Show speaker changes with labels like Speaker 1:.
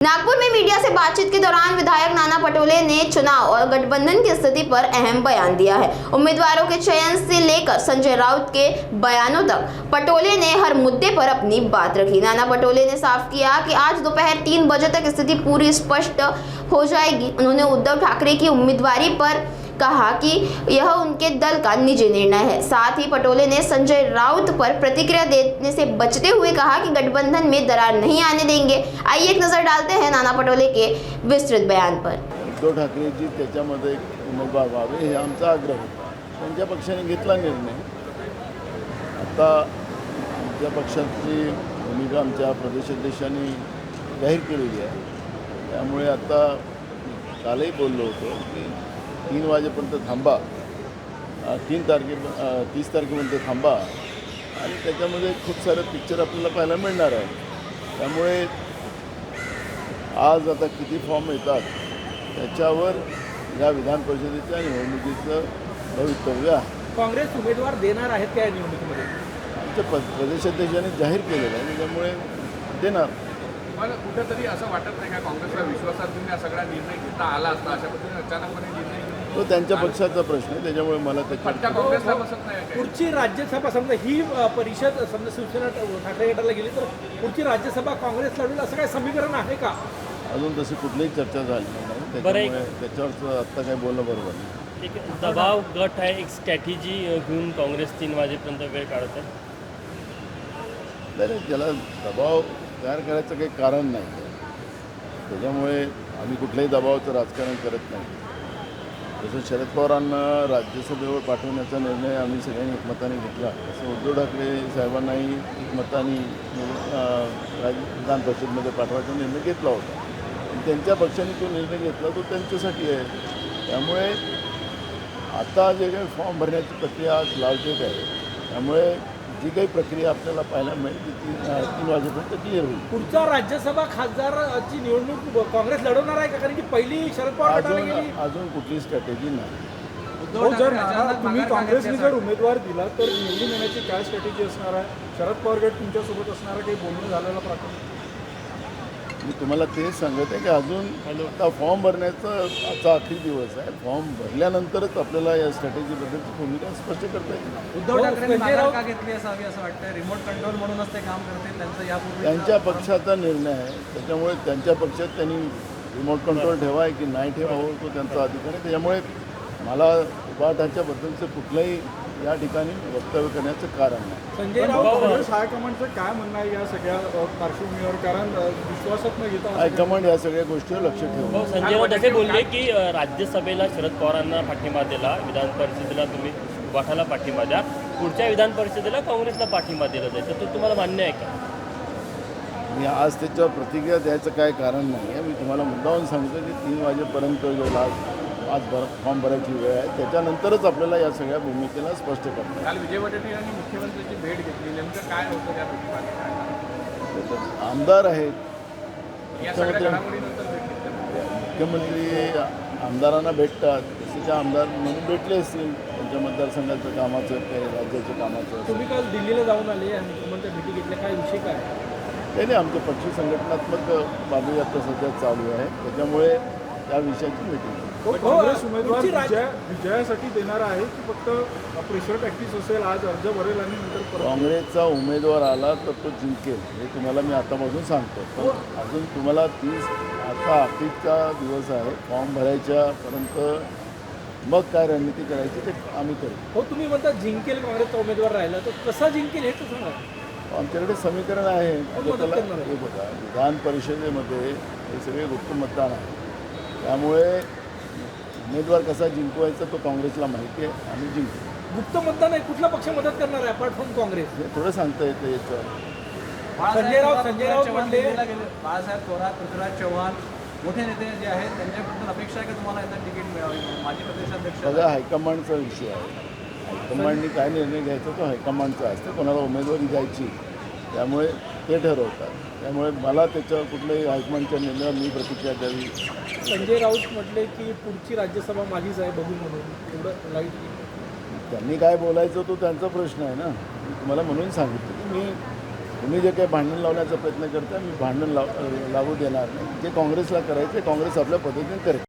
Speaker 1: नागपुर में मीडिया से बातचीत के दौरान विधायक नाना पटोले ने चुनाव और गठबंधन की स्थिति पर अहम बयान दिया है। उम्मीदवारों के चयन से लेकर संजय राउत के बयानों तक पटोले ने हर मुद्दे पर अपनी बात रखी। नाना पटोले ने साफ किया कि आज दोपहर 3 बजे तक स्थिति पूरी स्पष्ट हो जाएगी। उन्होंने उद्धव ठाकरे की उम्मीदवारी पर कहा कि यह उनके दल का निजी निर्णय है। साथ ही पटोले ने संजय राउत पर प्रतिक्रिया देने से बचते हुए कहा कि गठबंधन में दरार नहीं आने देंगे। आइए एक नजर डालते हैं नाना पटोले के विस्तृत बयान पर।
Speaker 2: उद्धव ठाकरेजी त्याच्यामध्ये एक उमेदवार व्हावे हे आमचा आग्रह होता। त्यांच्या पक्षाने घेतला निर्णय। आता आमच्या पक्षाची भूमिका आमच्या प्रदेशाध्यक्षांनी जाहीर केलेली आहे। त्यामुळे आता कालही बोललो होतो की 3 वाजेपर्यंत थांबा, 30 तारखेपर्यंत थांबा आणि त्याच्यामध्ये खूप सारे पिक्चर आपल्याला पाहायला मिळणार आहे। त्यामुळे आज आता किती फॉर्म येतात त्याच्यावर या विधान परिषदेच्या निवडणुकीचं भवितव्य आहे।
Speaker 3: काँग्रेस उमेदवार देणार आहेत का या निवडणुकीमध्ये?
Speaker 2: आमच्या प्रदेशाध्यक्षांनी जाहीर केलेलं आहे, त्यामुळे देणार।
Speaker 4: मला कुठेतरी असं वाटत नाही का काँग्रेसला विश्वासात घेऊन हा सगळा निर्णय घेता आला असता? अशा पद्धतीने अचानकपणे निर्णय
Speaker 2: तो त्यांच्या पक्षाचा प्रश्न आहे, त्याच्यामुळे मला
Speaker 4: फटका काँग्रेसला बसत नाही आहे।
Speaker 3: पुढची राज्यसभा समजा ही परिषद समजा शिवसेना ठाकरे गटाला गेली तर पुढची राज्यसभा काँग्रेस लढवेल असं काय समीकरण आहे का?
Speaker 2: अजून तशी कुठलीही चर्चा झाली नाही, त्याच्यामुळे त्याच्यावरचं आत्ता काही बोलणं बरोबर नाही।
Speaker 5: एक दबाव गट आहे, एक स्ट्रॅटेजी घेऊन काँग्रेस 3 वाजेपर्यंत वेळ काढत आहे।
Speaker 2: नाही, त्याला दबाव तयार करायचं काही कारण नाही आहे। त्याच्यामुळे आम्ही कुठल्याही दबावाचं राजकारण करत नाही। जसं शरद पवारांना राज्यसभेवर पाठवण्याचा निर्णय आम्ही सगळ्यांनी एकमताने घेतला, तसं उद्धव ठाकरे साहेबांनाही एकमताने विधान परिषदेमध्ये पाठवायचा निर्णय घेतला होता। त्यांच्या पक्षाने तो निर्णय घेतला तो त्यांच्यासाठी आहे। त्यामुळे आता जे काही फॉर्म भरण्याची प्रक्रिया आज लावलेली आहे, त्यामुळे जी काही प्रक्रिया आपल्याला पाहायला मिळेल ती 3 वाजेपर्यंत क्लिअर होईल।
Speaker 3: पुढचा राज्यसभा खासदारची निवडणूक काँग्रेस लढवणार आहे का? कारण की पहिली शरद पवार गटाला गेली।
Speaker 2: अजून कुठली स्ट्रॅटेजी नाही।
Speaker 3: जर तुम्ही काँग्रेसने जर उमेदवार दिला तर निवडून येण्याची काय स्ट्रॅटेजी असणार आहे? शरद पवार गट तुमच्यासोबत असणार आहे, काही बोलणं झालेला प्रकार?
Speaker 2: मी तुम्हाला तेच सांगत आहे की अजून आता फॉर्म भरण्याचा आजचा आखरी दिवस आहे। फॉर्म भरल्यानंतरच आपल्याला या स्ट्रॅटेजीबद्दलची भूमिका स्पष्ट करता येईल।
Speaker 6: उद्धव ठाकरे माघार का घेतली असावी असं वाटतं? रिमोट कंट्रोल म्हणूनच ते काम करतील, त्यांचं यापूर्वी
Speaker 2: त्यांच्या पक्षाचा निर्णय आहे, त्याच्यामुळे त्यांच्या पक्षात त्यांनी रिमोट कंट्रोल ठेवा आहे की नाही ठेवावं तो त्यांचा अधिकार आहे। त्याच्यामुळे मला उभाटाच्याबद्दलचं कुठलंही या ठिकाणी वक्तव्य करण्याचं कारण नाही।
Speaker 3: संजय राऊत हायकमांडचं काय म्हणणं आहे या सगळ्या पार्श्वभूमीवर? कारण विश्वासात न घेता
Speaker 2: हायकमांड या सगळ्या गोष्टीवर लक्ष ठेवू।
Speaker 5: संजय राऊत असे बोलले की राज्यसभेला शरद पवारांना पाठिंबा दिला, विधान परिषदेला तुम्ही उभाटाला पाठिंबा द्या, पुढच्या विधान परिषदेला काँग्रेसला पाठिंबा दिला जाईल, तर तो तुम्हाला मान्य आहे का?
Speaker 2: मी आज त्याच्यावर प्रतिक्रिया द्यायचं काय कारण नाही आहे। मी तुम्हाला मुद्दावून सांगतो की 3 वाजेपर्यंत जो आज फॉर्म भरायची वेळ आहे, त्याच्यानंतरच आपल्याला या सगळ्या भूमिकेला स्पष्ट करणार।
Speaker 4: काल विजय वडेट्टीवारांनी मुख्यमंत्र्यांची भेट घेतली, नेमकं काय होतं त्या भेटीमध्ये?
Speaker 2: आमदार आहेत,
Speaker 4: या सगळ्या घडामोडीनंतर भेट घेतली।
Speaker 2: मुख्यमंत्री आमदारांना भेटतात, तसे त्या आमदार म्हणून भेटले असतील त्यांच्या मतदारसंघाचं कामाचं काही राज्याच्या कामाचं।
Speaker 3: तुम्ही काल दिल्लीला जाऊन आले आणि मुख्यमंत्री भेटी घेतल्या, काय विषय काय?
Speaker 2: त्याने आमच्या पक्षी संघटनात्मक बाबी आता सध्या चालू आहे, त्याच्यामुळे त्या विषयाची मीटिंग।
Speaker 3: काँग्रेस उमेदवार विजयासाठी देणार आहे की फक्त प्रेशर टॅक्टिक्स असेल? आज अर्ज भरेल आणि नंतर
Speaker 2: काँग्रेसचा उमेदवार आला तर तो जिंकेल हे तुम्हाला मी आतापासून सांगतो। पण अजून तुम्हाला आता अखेरचा दिवस आहे, फॉर्म भरायच्यापर्यंत मग काय रणनीती करायची ते आम्ही करू।
Speaker 3: हो, तुम्ही म्हणता जिंकेल काँग्रेसचा उमेदवार राहिला तर कसा जिंकेल हे तर सांगा।
Speaker 2: आमच्याकडे समीकरण आहे,
Speaker 3: मदत करणार आहे?
Speaker 2: हे बघा, विधान परिषदेमध्ये हे सगळे गुप्त मतदान आहे, त्यामुळे उमेदवार कसा जिंकवायचा तो काँग्रेसला माहिती आहे, आम्ही जिंकू।
Speaker 3: गुप्त मतदान आहे, कुठला पक्ष मदत करणार आहे अपार्ट फ्रॉम काँग्रेस?
Speaker 2: हे थोडं सांगता येतं याच्यावर।
Speaker 3: संजय राऊत म्हणले,
Speaker 6: बाळासाहेब थोरात, पृथ्वीराज चव्हाण मोठे नेते जे आहेत त्यांच्याकडून अपेक्षा आहे की तुम्हाला यांना तिकीट मिळावी? माजी प्रदेशाध्यक्ष
Speaker 2: सगळा हायकमांडचा विषय आहे। हायकमांडनी काय निर्णय घ्यायचा तो हायकमांडचा असतो, कोणाला उमेदवारी द्यायची त्यामुळे ते ठरवतात। त्यामुळे मला त्याच्यावर कुठल्याही हायकमांडच्या निर्णयावर मी प्रतिक्रिया द्यावी।
Speaker 3: संजय राऊत म्हटले की पुढची राज्यसभा माझीच आहे बघून म्हणून, एवढं लाईट
Speaker 2: त्यांनी काय बोलायचं तो त्यांचा प्रश्न आहे ना। मी तुम्हाला म्हणून सांगितलं की मी तुम्ही जे काही भांडण लावण्याचा प्रयत्न करताय, मी भांडण लावू देणार नाही. जे काँग्रेसला करायचं काँग्रेस आपल्या पद्धतीने करेल.